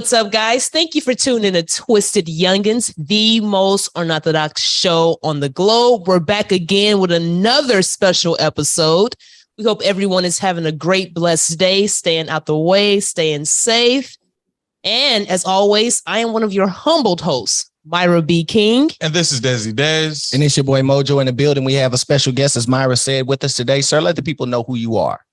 what's up, guys? Thank you for tuning in to TwistedYounginz, the most unorthodox show on the globe. We're back again with another special episode. We hope everyone is having a great, blessed day, staying out the way, staying safe. And as always, I am one of your humbled hosts, Myra B. King. And this is Desi Dez. And it's your boy Mojo in the building. We have a special guest, as Myra said, with us today. Sir, let the people know who you are.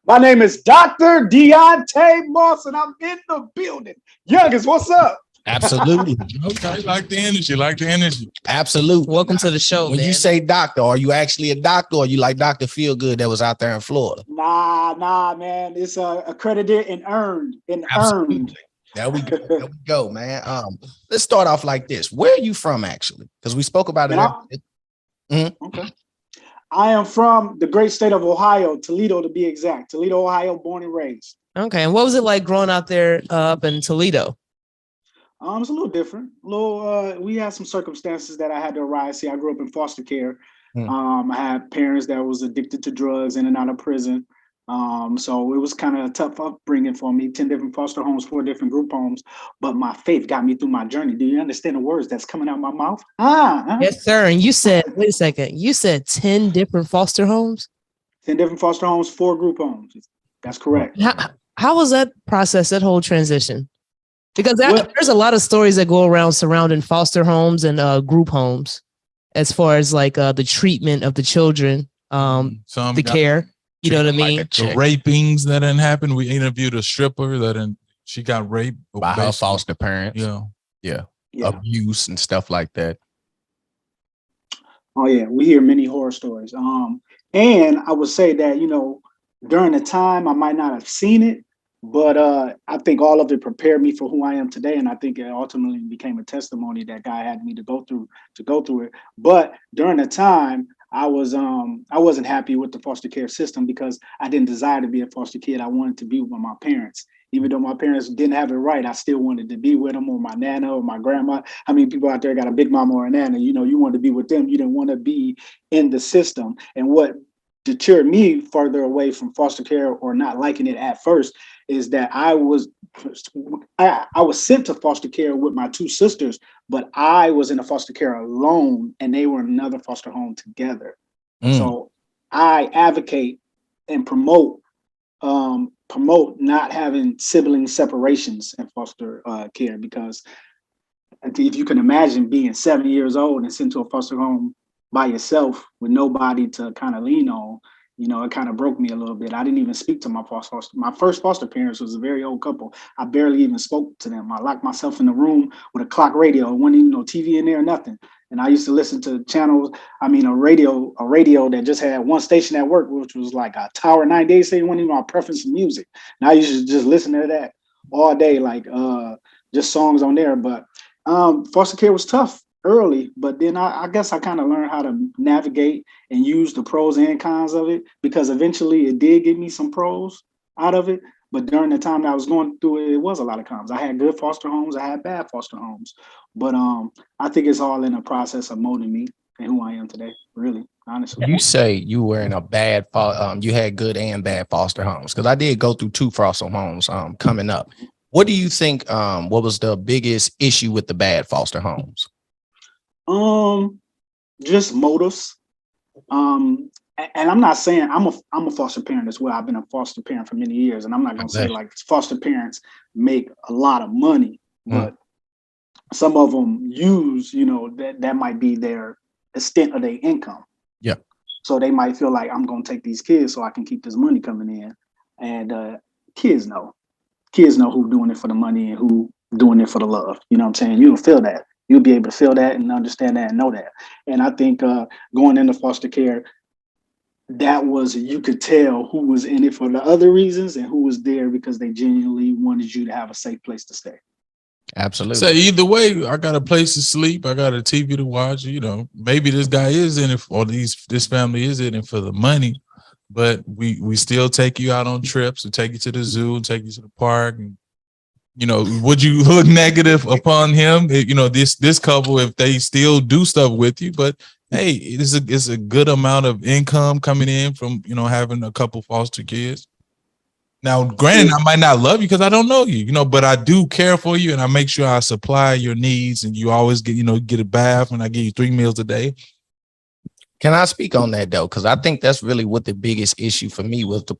My name is Dr. Deonte Moss, and I'm in the building. Youngins, what's up? Absolutely. Okay, like the energy. Absolutely. Welcome to the show, When man. you say doctor, are you actually a doctor, or you like Dr. Feelgood that was out there in Florida? Nah, man. It's accredited and earned. Absolutely. There we go, man. Let's start off like this. Where are you from, actually? Because we spoke about it. Okay. I am from the great state of Ohio, Toledo to be exact. Toledo, Ohio, born and raised. Okay, and what was it like growing out there up in Toledo? It's a little different. We had some circumstances that I had to arise. See, I grew up in foster care. I had parents that was addicted to drugs, in and out of prison. So it was kind of a tough upbringing for me. 10 different foster homes, 4 different group homes. But my faith got me through my journey. Do you understand the words that's coming out of my mouth? Yes, sir. And you said, wait a second, you said 10 different foster homes? 10 different foster homes, 4 group homes. That's correct. How was that process, that whole transition? Because there's a lot of stories that go around surrounding foster homes and group homes, as far as like the treatment of the children, the care. You know what I mean? Like the rapings that didn't happen. We interviewed a stripper she got raped By her foster parents. Yeah. Abuse and stuff like that. Oh yeah, we hear many horror stories. And I would say that, during the time I might not have seen it, but I think all of it prepared me for who I am today. And I think it ultimately became a testimony that God had me to go through it. But during the time, I wasn't happy with the foster care system because I didn't desire to be a foster kid. I wanted to be with my parents. Even though my parents didn't have it right, I still wanted to be with them, or my nana or my grandma. How many people out there got a big mama or a nana? You wanted to be with them. You didn't want to be in the system. And what deterred me further away from foster care or not liking it at first is that I was sent to foster care with my 2 sisters, but I was in a foster care alone and they were in another foster home together. So I advocate and promote not having sibling separations in foster care, because if you can imagine being 7 years old and sent to a foster home by yourself with nobody to kind of lean on, it kind of broke me a little bit. I didn't even speak to my first foster parents was a very old couple. I barely even spoke to them. I locked myself in the room with a clock radio. There wasn't even no TV in there, nothing. And I used to listen to channels, a radio that just had one station at work, which was like a Tower 98 station. Wasn't even my preference of music. And I used to just listen to that all day, like just songs on there. But foster care was tough early, but then I guess I kind of learned how to navigate and use the pros and cons of it, because eventually it did give me some pros out of it. But during the time that I was going through it, it was a lot of cons. I had good foster homes, I had bad foster homes, but I think it's all in the process of molding me and who I am today, really, honestly. You say you were in a bad, you had good and bad foster homes, because I did go through 2 foster homes coming up. What do you think, what was the biggest issue with the bad foster homes? Just motives. And I'm not saying I'm a foster parent as well. I've been a foster parent for many years, and I'm not gonna say like foster parents make a lot of money, but some of them use, that might be their extent of their income. Yeah. So they might feel like, I'm gonna take these kids so I can keep this money coming in. And kids know who doing it for the money and who doing it for the love. You know what I'm saying? You'll feel that. You'll be able to feel that and understand that and know that. And I think going into foster care, you could tell who was in it for the other reasons and who was there because they genuinely wanted you to have a safe place to stay. Absolutely. So either way, I got a place to sleep. I got a TV to watch. Maybe this guy is in it, or this family is in it for the money, but we still take you out on trips and take you to the zoo and take you to the park. And, would you look negative upon him? This couple, if they still do stuff with you, but hey, it's a good amount of income coming in from, having a couple foster kids. Now, granted, I might not love you because I don't know you, but I do care for you, and I make sure I supply your needs, and you always get a bath, and I give you 3 meals a day. Can I speak on that though? Because I think that's really what the biggest issue for me with the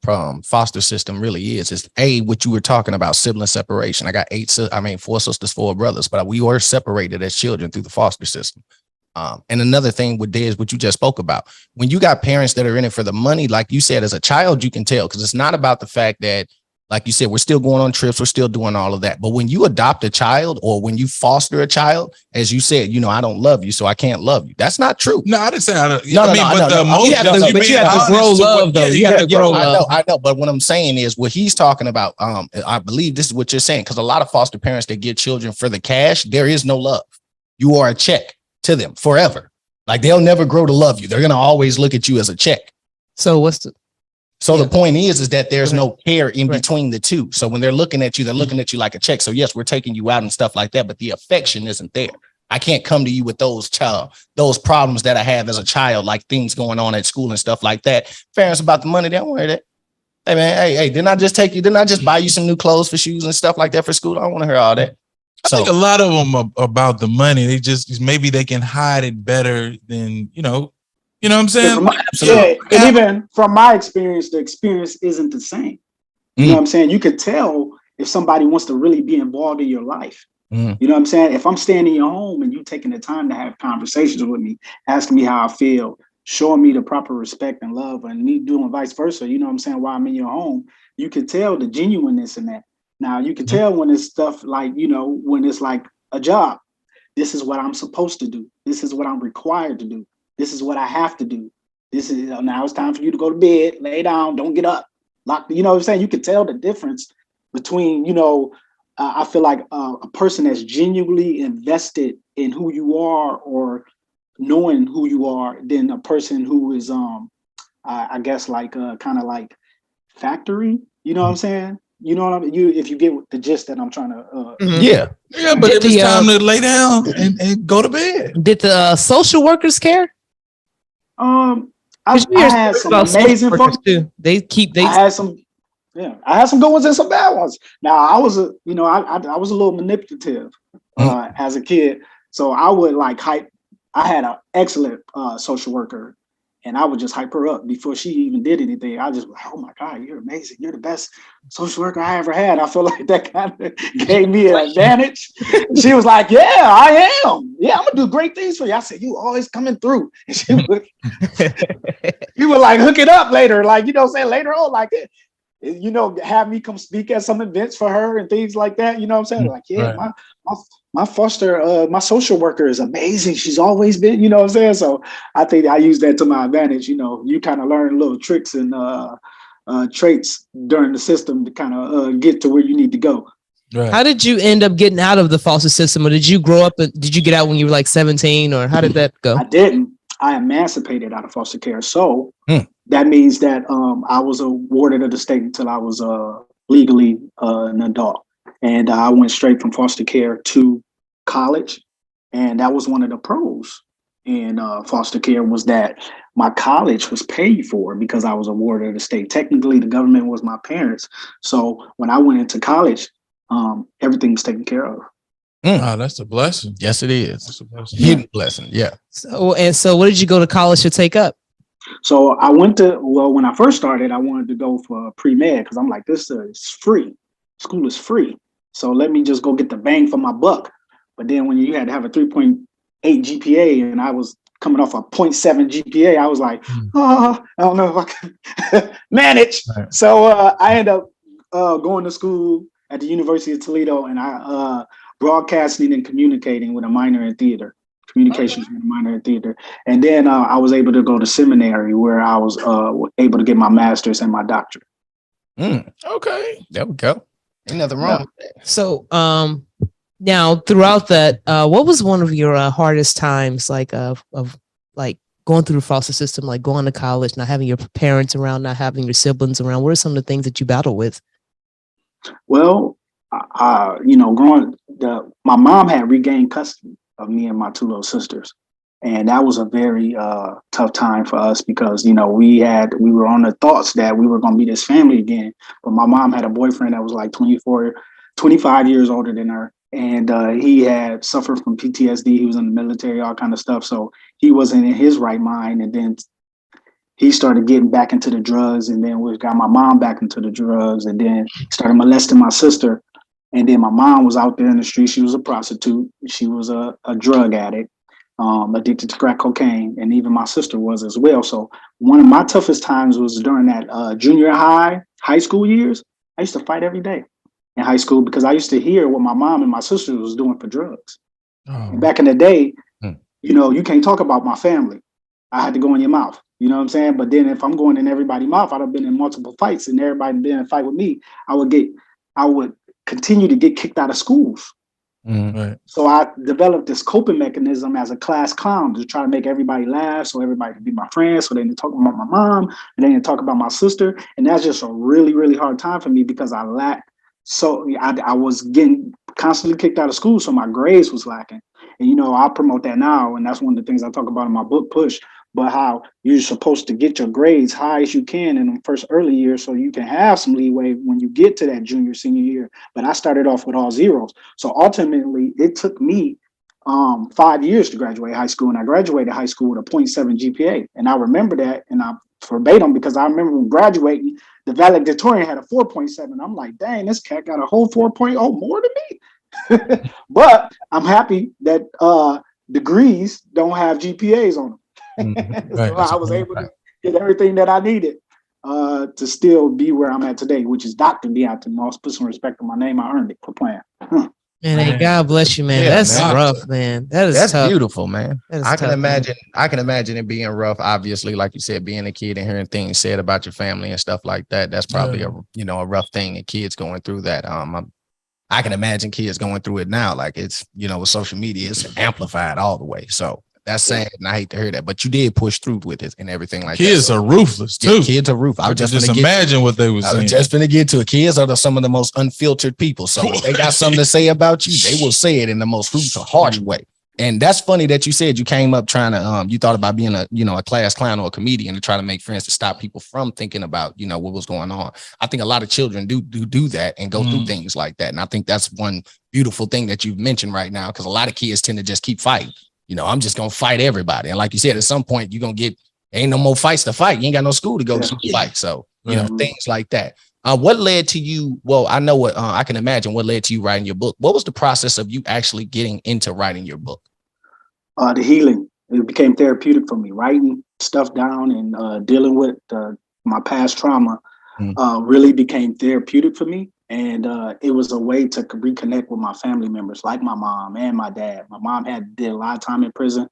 foster system really is what you were talking about, sibling separation. I got 4 sisters, 4 brothers, but we were separated as children through the foster system. And another thing with is what you just spoke about. When you got parents that are in it for the money, like you said, as a child, you can tell, because it's not about the fact that, like you said, we're still going on trips, we're still doing all of that. But when you adopt a child or when you foster a child, as you said, I don't love you, so I can't love you. That's not true. No, I didn't say I don't. You have to grow love, though. You have to grow love. I know. But what I'm saying is what he's talking about. I believe this is what you're saying, because a lot of foster parents that get children for the cash, there is no love. You are a check to them forever. Like, they'll never grow to love you. They're going to always look at you as a check. So the point is that there's no care in between the two. So when they're looking at you, they're looking at you like a check. So yes, we're taking you out and stuff like that, but the affection isn't there. I can't come to you with those problems that I have as a child, like things going on at school and stuff like that. Parents about the money, they don't worry that. Hey man, hey, didn't I just buy you some new clothes for shoes and stuff like that for school? I don't want to hear all that. I think a lot of them are about the money. They just maybe they can hide it better than You know what I'm saying? And even from my experience, the experience isn't the same. You know what I'm saying? You could tell if somebody wants to really be involved in your life. You know what I'm saying? If I'm staying in your home and you taking the time to have conversations with me, asking me how I feel, showing me the proper respect and love, and me doing vice versa, you know what I'm saying, while I'm in your home, you can tell the genuineness in that. Now, you can tell when it's stuff like, when it's like a job. This is what I'm supposed to do. This is what I'm required to do. This is what I have to do. This is now it's time for you to go to bed, lay down, don't get up. Lock, you know what I'm saying? You can tell the difference between, I feel like a person that's genuinely invested in who you are or knowing who you are than a person who is, I guess, like kind of like factory. You know what I'm saying? You know what I mean? If you get the gist that I'm trying to. Yeah, but if it's time to lay down and go to bed. Did the social workers care? I had some amazing folks too. I had some good ones and some bad ones. Now I was I was a little manipulative as a kid, so I would like hype. I had an excellent social worker, and I would just hype her up before she even did anything. I just, oh my God, you're amazing. You're the best social worker I ever had. I feel like that kind of gave me an advantage. She was like, yeah, I am. Yeah, I'm gonna do great things for you. I said, you always coming through. And she would, you would like hook it up later, like, later on, like, have me come speak at some events for her and things like that. You know what I'm saying? Like, yeah, right. My foster, my social worker is amazing. She's always been, you know what I'm saying? So I think I use that to my advantage. You kind of learn little tricks and traits during the system to kind of get to where you need to go. Right. How did you end up getting out of the foster system, or did you grow up? Did you get out when you were like 17, or how did that go? I didn't. I emancipated out of foster care. So that means that I was awarded of the state until I was legally an adult. And I went straight from foster care to college. And that was one of the pros in foster care, was that my college was paid for because I was awarded of the state. Technically, the government was my parents. So when I went into college, everything was taken care of. Oh, that's a blessing. Yes, it is. That's a blessing. Huge blessing. Yeah. So what did you go to college to take up? So I went when I first started, I wanted to go for pre-med because I'm like, this is free. School is free. So let me just go get the bang for my buck. But then when you had to have a 3.8 GPA and I was coming off a 0.7 GPA, I was like, I don't know if I can manage. Right. So I ended up going to school at the University of Toledo, and I broadcasting and communicating with a minor in theater, communications with a minor in theater. And then I was able to go to seminary where I was able to get my master's and my doctorate. Okay, there we go. Ain't nothing wrong with that. So now throughout that, what was one of your hardest times, like of like going through the foster system, like going to college, not having your parents around, not having your siblings around? What are some of the things that you battle with? Well, growing, my mom had regained custody of me and my 2 little sisters. And that was a very tough time for us because, you know, we were on the thoughts that we were going to be this family again. But my mom had a boyfriend that was like 25 years older than her. And he had suffered from PTSD. He was in the military, all kind of stuff. So he wasn't in his right mind. And then he started getting back into the drugs. And then we got my mom back into the drugs. And then started molesting my sister. And then my mom was out there in the street. She was a prostitute. She was a drug addict, addicted to crack cocaine. And even my sister was as well. So one of my toughest times was during that junior high school years. I used to fight every day in high school because I used to hear what my mom and my sister was doing for drugs. Oh. And back in the day, you know, you can't talk about my family. I had to go in your mouth. You know what I'm saying? But then if I'm going in everybody's mouth, I'd have been in multiple fights and everybody been in a fight with me. I would continue to get kicked out of schools. Right. So I developed this coping mechanism as a class clown to try to make everybody laugh, so everybody could be my friends, so they didn't talk about my mom, and they didn't talk about my sister. And that's just a really, really hard time for me because I lacked. So I was getting constantly kicked out of school, so my grades was lacking. And, you know, I promote that now, and that's one of the things I talk about in my book, Push, but how you're supposed to get your grades high as you can in the first early years so you can have some leeway when you get to that junior, senior year. But I started off with all zeros. So ultimately, it took me 5 years to graduate high school, and I graduated high school with a 0.7 GPA. And I remember that, and I verbatim, because I remember when graduating, the valedictorian had a 4.7. I'm like, dang, this cat got a whole 4.0 more than me. But I'm happy that degrees don't have GPAs on them. So I was able to get everything that I needed to still be where I'm at today, which is Dr. Deonte Moss. Put some respect on my name. I earned it for playing. Man, hey, God bless you, man. Yeah, that's rough, man. That's tough. Beautiful, man. I can imagine. Man. I can imagine it being rough. Obviously, like you said, being a kid and hearing things said about your family and stuff like that. That's probably a rough thing. And kids going through that. I can imagine kids going through it now. Like it's, you know, with social media, it's amplified all the way. So that's sad, and I hate to hear that. But you did push through with it and everything like kids that. Kids are ruthless too. Yeah, kids are ruthless. I was just imagine what they were saying. I was just gonna get to it. Kids are some of the most unfiltered people. So if they got something to say about you, they will say it in the most harsh way. And that's funny that you said you came up trying to you thought about being a class clown or a comedian to try to make friends to stop people from thinking about, you know, what was going on. I think a lot of children do that and go through things like that. And I think that's one beautiful thing that you've mentioned right now, because a lot of kids tend to just keep fighting. You know, I'm just going to fight everybody. And like you said, at some point, you're going to ain't no more fights to fight. You ain't got no school to go to fight. So, you know, things like that. What led to you? Well, I know what I can imagine what led to you writing your book. What was the process of you actually getting into writing your book? The healing. It became therapeutic for me. Writing stuff down and dealing with my past trauma really became therapeutic for me. And it was a way to reconnect with my family members, like my mom and my dad. My mom did a lot of time in prison.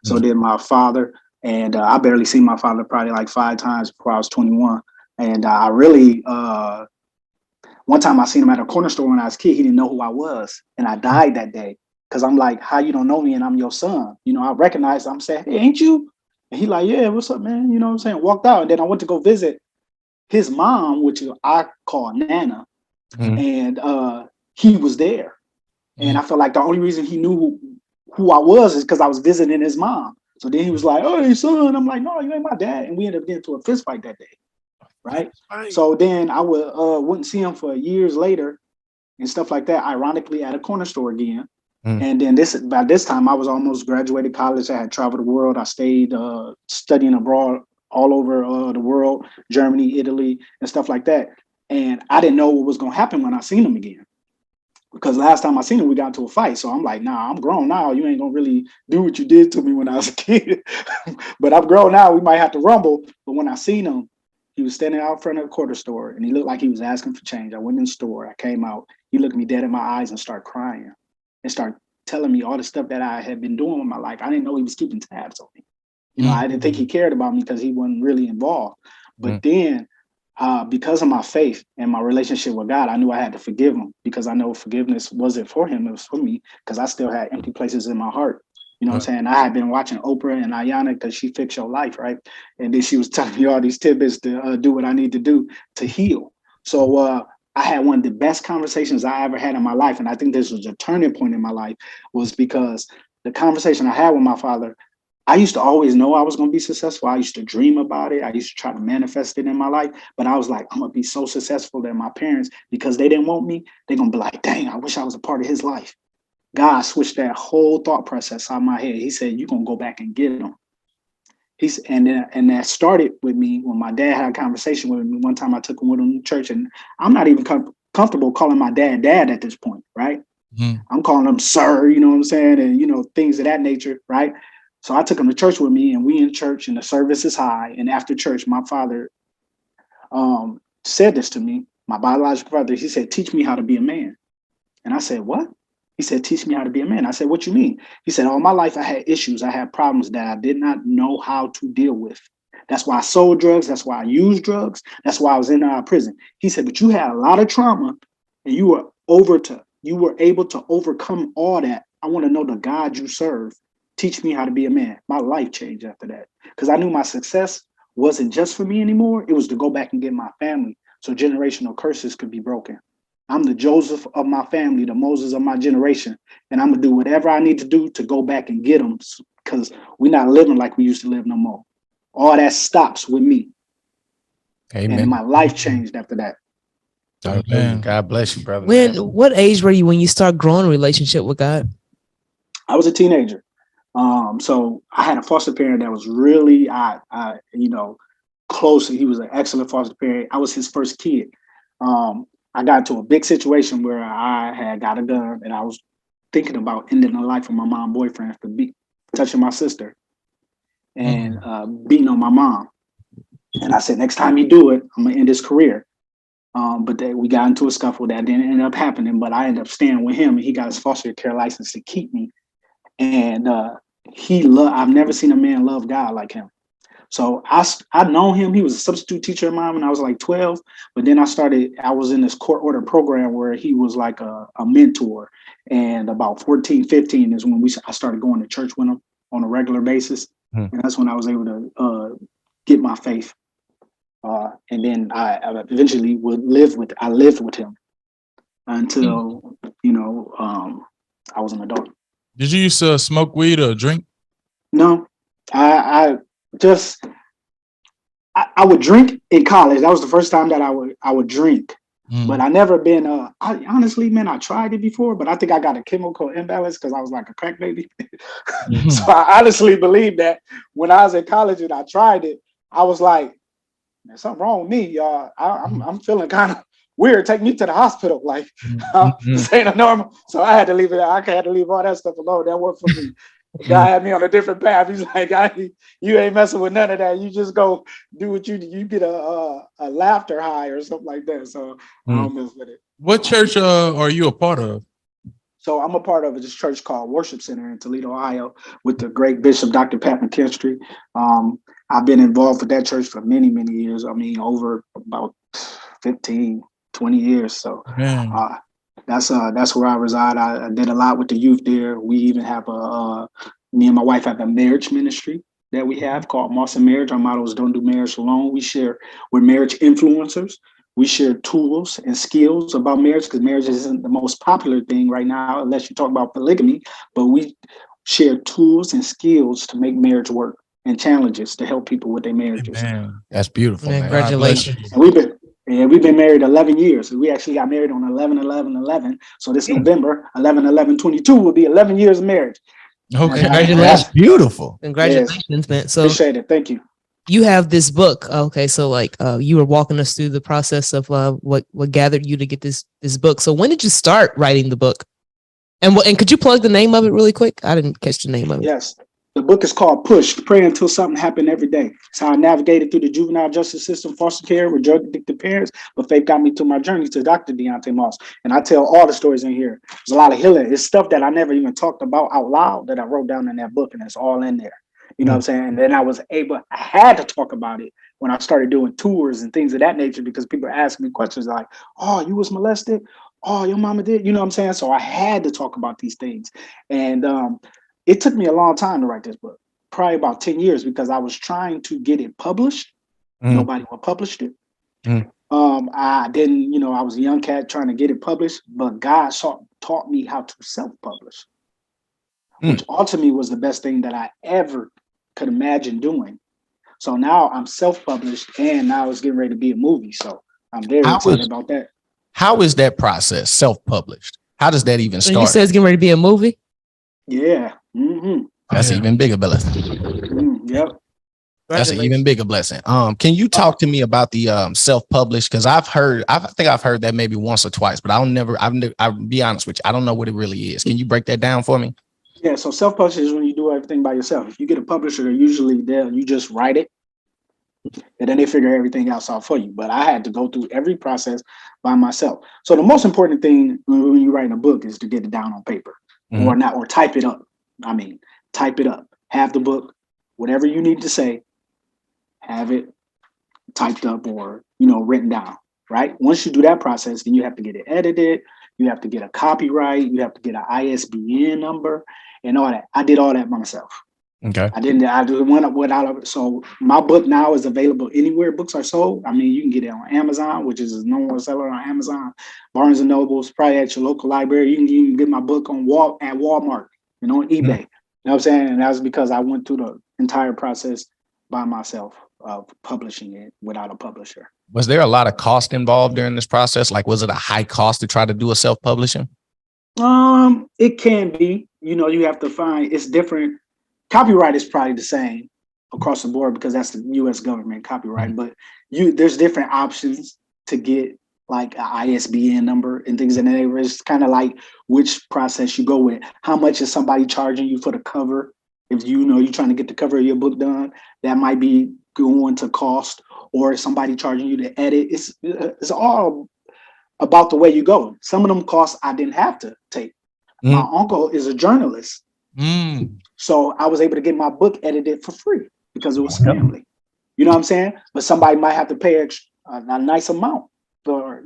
So did my father. And I barely seen my father probably like 5 times before I was 21. And I really, one time I seen him at a corner store when I was a kid. He didn't know who I was. And I died that day because I'm like, how you don't know me and I'm your son? You know, I recognized him. I'm saying, hey, ain't you? And he like, yeah, what's up, man? You know what I'm saying? Walked out. And then I went to go visit his mom, which I call Nana. And he was there. And I felt like the only reason he knew who I was is because I was visiting his mom. So then he was like, oh, hey, son. I'm like, no, you ain't my dad. And we ended up getting into a fist fight that day. Right. So then I wouldn't see him for years later and stuff like that, ironically, at a corner store again. And then by this time, I was almost graduated college. I had traveled the world. I stayed studying abroad all over the world, Germany, Italy, and stuff like that. And I didn't know what was going to happen when I seen him again. Because last time I seen him, we got into a fight. So I'm like, nah, I'm grown now. You ain't going to really do what you did to me when I was a kid. But I'm grown now. We might have to rumble. But when I seen him, he was standing out front of the quarter store and he looked like he was asking for change. I went in the store. I came out. He looked me dead in my eyes and started crying and started telling me all the stuff that I had been doing with my life. I didn't know he was keeping tabs on me. You know, I didn't think he cared about me because he wasn't really involved. But then because of my faith and my relationship with God, I knew I had to forgive him because I know forgiveness wasn't for him. It was for me because I still had empty places in my heart. You know what I'm saying? I had been watching Oprah and Ayana because she fixed your life, right? And then she was telling me all these tidbits to do what I need to do to heal. So I had one of the best conversations I ever had in my life. And I think this was a turning point in my life was because the conversation I had with my father, I used to always know I was going to be successful. I used to dream about it. I used to try to manifest it in my life. But I was like, I'm going to be so successful that my parents, because they didn't want me, they're going to be like, dang, I wish I was a part of his life. God switched that whole thought process out of my head. He said, you're going to go back and get them. And that started with me when my dad had a conversation with me. One time I took him with him to church, and I'm not even comfortable calling my dad at this point, right? Mm. I'm calling him sir, you know what I'm saying? And, things of that nature, right? So I took him to church with me, and we in church, and the service is high. And after church, my father said this to me, my biological father. He said, teach me how to be a man. And I said, what? He said, teach me how to be a man. I said, what you mean? He said, all my life I had issues. I had problems that I did not know how to deal with. That's why I sold drugs. That's why I used drugs. That's why I was in prison. He said, but you had a lot of trauma, and you were able to overcome all that. I want to know the God you serve. Teach me how to be a man. My life changed after that, because I knew my success wasn't just for me anymore. It was to go back and get my family so generational curses could be broken. I'm the Joseph of my family, the Moses of my generation, and I'm going to do whatever I need to do to go back and get them, because we're not living like we used to live no more. All that stops with me. Amen. And my life changed after that. Amen. God bless you, brother. What age were you when you start growing a relationship with God? I was a teenager. So I had a foster parent that was really, close. He was an excellent foster parent. I was his first kid. I got into a big situation where I had got a gun, and I was thinking about ending the life of my mom boyfriend for touching my sister and beating on my mom. And I said, next time you do it, I'm gonna end his career. But we got into a scuffle that didn't end up happening. But I ended up staying with him, and he got his foster care license to keep me. And I've never seen a man love God like him. So I known him. He was a substitute teacher of mine when I was like 12. But then I was in this court order program where he was like a mentor. And about 14, 15 is when I started going to church with him on a regular basis. And that's when I was able to get my faith. And then I eventually lived with him until, I was an adult. Did you used to smoke weed or drink? No, I would drink in college. That was the first time that I would drink. But I never been. Honestly, man, I tried it before, but I think I got a chemical imbalance because I was like a crack baby. So I honestly believe that when I was in college and I tried it, I was like, "There's something wrong with me, y'all. I'm feeling kind of weird. Take me to the hospital. Like this ain't a normal." So I had to leave it. I had to leave all that stuff alone. That wasn't for me. The guy had me on a different path. He's like, you ain't messing with none of that. You just go do what you get a laughter high or something like that. So I don't mess with it. What church are you a part of? So I'm a part of this church called Worship Center in Toledo, Ohio, with the great Bishop Dr. Pat McKinstry. I've been involved with that church for many, many years. I mean, over about 15, 20 years. So that's where I reside. I did a lot with the youth there. We even have me and my wife have a marriage ministry that we have called Moss and Marriage. Our motto is don't do marriage alone. We're marriage influencers. We share tools and skills about marriage, because marriage isn't the most popular thing right now, unless you talk about polygamy. But we share tools and skills to make marriage work, and challenges to help people with their marriages. Man, that's beautiful. Man. Congratulations. And we've been married 11 years. We actually got married on 11/11/11. So this November, 11/11/22 will be 11 years of marriage. Okay, that's beautiful. Congratulations, man. So appreciate it. Thank you. You have this book. Okay, so like you were walking us through the process of what gathered you to get this book. So when did you start writing the book? And could you plug the name of it really quick? I didn't catch the name of it. Yes. The book is called Push, Pray Until Something Happened Every Day. It's how I navigated through the juvenile justice system, foster care with drug addicted parents, but faith got me through my journey to Dr. Deonte Moss. And I tell all the stories in here. There's a lot of healing. It's stuff that I never even talked about out loud that I wrote down in that book, and it's all in there. You know what I'm saying? And then I had to talk about it when I started doing tours and things of that nature, because people ask me questions like, oh, you was molested? Oh, your mama did? You know what I'm saying? So I had to talk about these things. And it took me a long time to write this book, probably about 10 years, because I was trying to get it published. Nobody would publish it. I didn't, I was a young cat trying to get it published, but God taught me how to self-publish, which ultimately was the best thing that I ever could imagine doing. So now I'm self-published, and now it's getting ready to be a movie. So I'm very excited about that. How is that process self-published? How does that even So start? you said it's getting ready to be a movie? Yeah. Mm-hmm. That's an even bigger blessing. Yep. That's an even bigger blessing. Can you talk to me about the self-published? Because I think I've heard that maybe once or twice, but I'll be honest with you, I don't know what it really is. Can you break that down for me? Yeah, so self-publish is when you do everything by yourself. If you get a publisher, usually you just write it, and then they figure everything else out for you. But I had to go through every process by myself. So the most important thing when you're writing a book is to get it down on paper, or type it up. I mean, type it up. Have the book, whatever you need to say, have it typed up or written down. Right. Once you do that process, then you have to get it edited. You have to get a copyright. You have to get an ISBN number and all that. I did all that by myself. Okay. I just went up without it. So my book now is available anywhere books are sold. I mean, you can get it on Amazon, which is a number one seller on Amazon, Barnes and Nobles, probably at your local library. You can get my book on at Walmart, on eBay. You know what I'm saying? And that was because I went through the entire process by myself of publishing it without a publisher. Was there a lot of cost involved during this process? Like, was it a high cost to try to do a self-publishing? It can be. You have to find it's different. Copyright is probably the same across the board because that's the U.S. government copyright. But there's different options to get like an ISBN number and things in there. It's kind of like which process you go with. How much is somebody charging you for the cover? If you're trying to get the cover of your book done, that might be going to cost, or somebody charging you to edit. It's all about the way you go. Some of them costs I didn't have to take. My uncle is a journalist. So I was able to get my book edited for free because it was family. You know what I'm saying? But somebody might have to pay a nice amount for,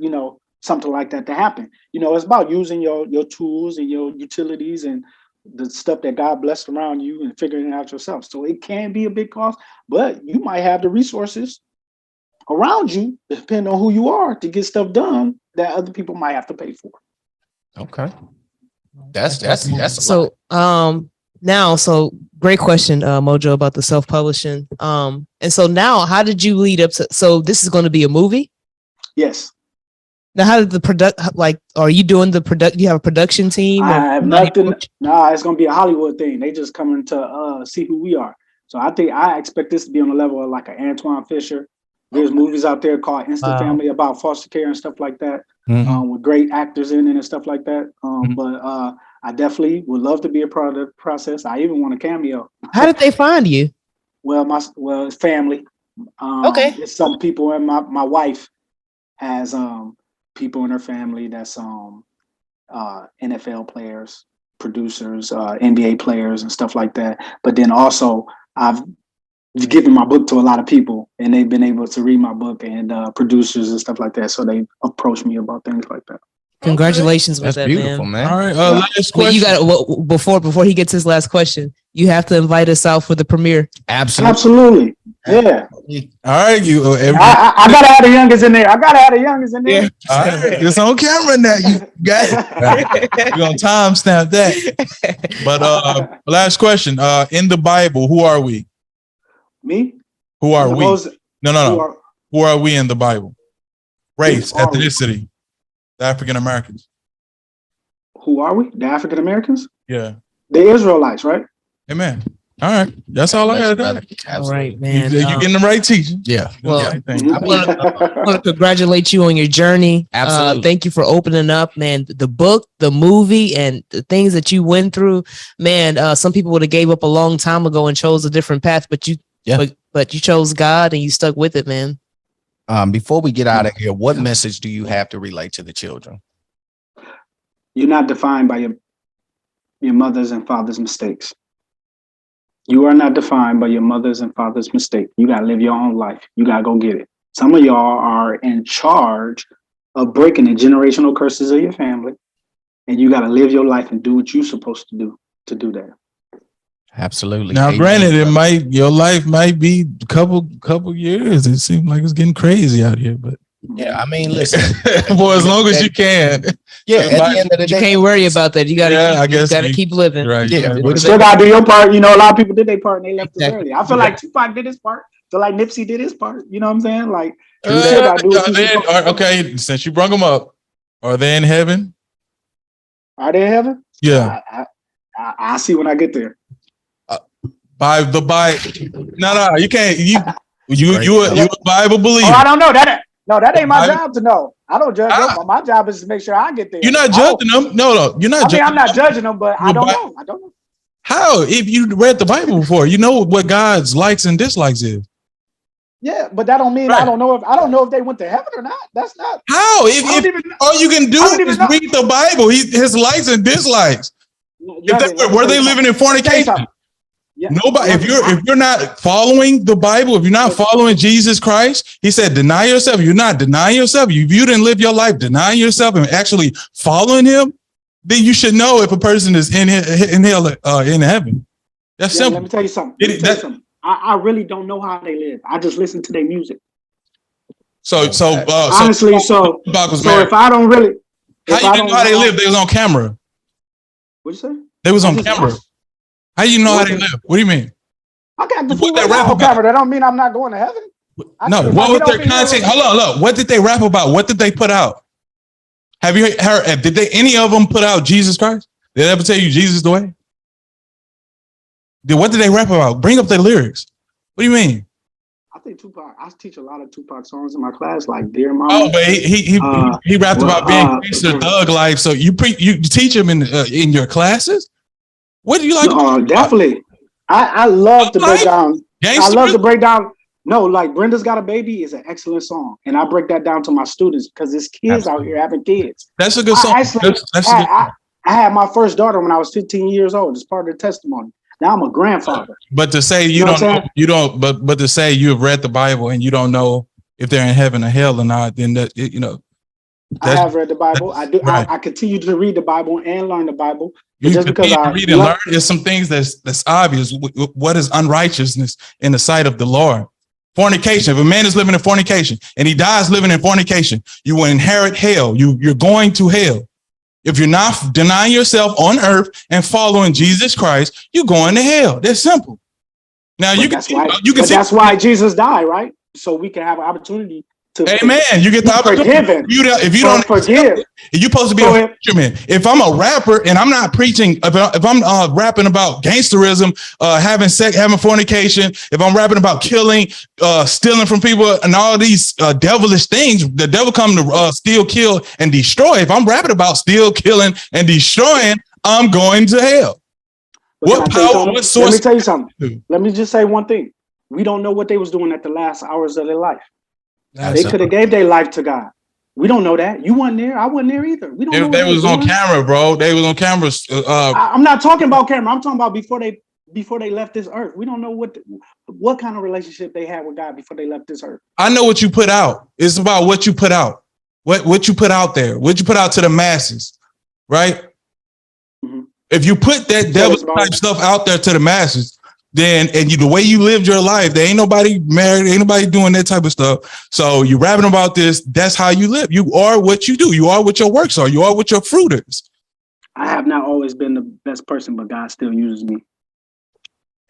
something like that to happen. It's about using your tools and your utilities and the stuff that God blessed around you and figuring it out yourself. So it can be a big cost, but you might have the resources around you, depending on who you are, to get stuff done that other people might have to pay for. Okay. That's so so great question, Mojo, about the self-publishing. And so now how did you lead up to, so this is going to be a movie? Yes. Now, how did the are you doing the product? You have a production team? I have nothing. Nah, it's going to be a Hollywood thing. They just coming to see who we are. So I expect this to be on the level of like an Antoine Fisher. There's movies out there called Instant Family about foster care and stuff like that, with great actors in it and stuff like that. But I definitely would love to be a part of the process. I even want a cameo. How did they find you? Well, it's family. Okay. It's some people, and my wife has people in her family that's NFL players, producers, NBA players, and stuff like that. But then also I've given my book to a lot of people, and they've been able to read my book, and producers and stuff like that. So they approach me about things like that. Congratulations with that, beautiful, man. All right, last question. You got before he gets his last question, you have to invite us out for the premiere. Absolutely. Yeah. All right, I gotta have the youngest in there. Yeah. All right, it's on camera now. You got it. We're gonna timestamp that. But last question. In the Bible, who are we? Me? Who are we? No. Who are we in the Bible? Race, ethnicity. The African Americans. Who are we? The African Americans? Yeah. The Israelites, right? Amen. All right. That's all I got. All right, man. You're getting the right teaching. Yeah. Well, I want to congratulate you on your journey. Absolutely. Thank you for opening up, man. The book, the movie, and the things that you went through, man. Some people would have gave up a long time ago and chose a different path, but you chose God and you stuck with it, man. Before we get out of here, what message do you have to relate to the children? You're not defined by your mother's and father's mistakes. You are not defined by your mother's and father's mistake. You got to live your own life. You got to go get it. Some of y'all are in charge of breaking the generational curses of your family, and you got to live your life and do what you're supposed to do that. Absolutely. Now, granted, your life might be a couple years. It seems like it's getting crazy out here, but Yeah, I mean, listen. For as long as you can. Yeah, at the end of the You day, can't worry about that. You gotta keep living. Right. Yeah, You still gotta do your part. You know, a lot of people did their part and they left us early. I feel like Tupac did his part. I feel like Nipsey did his part. You know what I'm saying? Like, you still gotta do what you okay, since you brought them up, are they in heaven? Are they in heaven? Yeah. I see when I get there. By no, you can't. You a Bible believer. Oh, I don't know that. No, that ain't my job to know. I don't judge them. My job is to make sure I get there. You're not judging them. No, you're not. I'm not judging them, but I don't know. I don't know. How? If you read the Bible before, you know what God's likes and dislikes is. Yeah, but that don't mean I don't know if they went to heaven or not. That's not how. If all you can do is read the Bible, his likes and dislikes. Were they living in fornication? Yeah. Nobody. If you're not following the Bible, if you're not following Jesus Christ, he said, deny yourself. You're not denying yourself. If you didn't live your life denying yourself and actually following him, then you should know if a person is in hell, in heaven. That's simple. Let me tell you something. I really don't know how they live. I just listen to their music. Honestly, if I don't really, how you know how they live? They was on camera. What'd you say? They was on camera. How do you know how they live? What do you mean? I got the food on camera. That don't mean I'm not going to heaven. No, what was their content? Hold on. What did they rap about? What did they put out? Have you heard? Did any of them put out Jesus Christ? Did they ever tell you Jesus the way? What did they rap about? Bring up their lyrics. What do you mean? I think Tupac. I teach a lot of Tupac songs in my class, like "Dear Mama." Oh, but he rapped about being gangster thug life. So you teach him in your classes. What do you like? Definitely. I love to break down. I love to break down. No, like Brenda's Got a Baby is an excellent song, and I break that down to my students because there's kids out here having kids. That's a good song. I had my first daughter when I was 15 years old. It's part of the testimony. Now I'm a grandfather. But to say but to say you have read the Bible and you don't know if they're in heaven or hell or not, then that I have read the Bible. I do. Right. I continue to read the Bible and learn the Bible. Just because I read and learn, there's some things that's obvious. What is unrighteousness in the sight of the Lord? Fornication. If a man is living in fornication and he dies living in fornication, you will inherit hell. You're going to hell. If you're not denying yourself on earth and following Jesus Christ, you're going to hell. That's simple. Now that's why Jesus died, right? So we can have an opportunity to Amen. You get the opportunity. If you don't forgive, you're supposed to be a fisherman. If I'm a rapper and I'm not preaching, if I'm rapping about gangsterism, having sex, having fornication, if I'm rapping about killing, stealing from people, and all these devilish things, the devil come to steal, kill, and destroy. If I'm rapping about steal, killing, and destroying, I'm going to hell. What power? What source? Let me tell you something. Let me just say one thing. We don't know what they was doing at the last hours of their life. They could have gave their life to God. We don't know that. You weren't there. I wasn't there either. We don't know. They was on camera, bro. They was on camera. I'm not talking about camera. I'm talking about before they left this earth. We don't know what kind of relationship they had with God before they left this earth. I know what you put out. It's about what you put out. What you put out there. What you put out to the masses, right? Mm-hmm. If you put that devil type stuff out there to the masses, then the way you lived your life, there ain't nobody married, ain't nobody doing that type of stuff. So you rapping about this, that's how you live. You are what you do. You are what your works are. You are what your fruit is. I have not always been the best person, but God still uses me.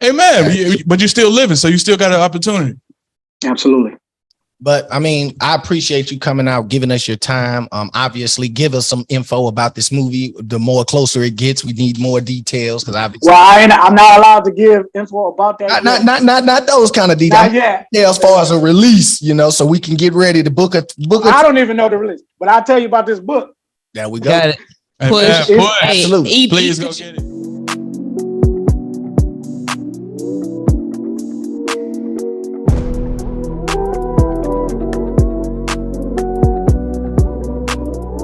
Amen. But you're still living, so you still got an opportunity. Absolutely. But I mean, I appreciate you coming out, giving us your time. Obviously, give us some info about this movie. The more closer it gets, we need more details because obviously, I'm not allowed to give info about that. Not those kind of details. Yeah, as far as a release, so we can get ready to book a. I don't even know the release, but I'll tell you about this book. There we go. Got it. Push. Absolutely. Please go get it.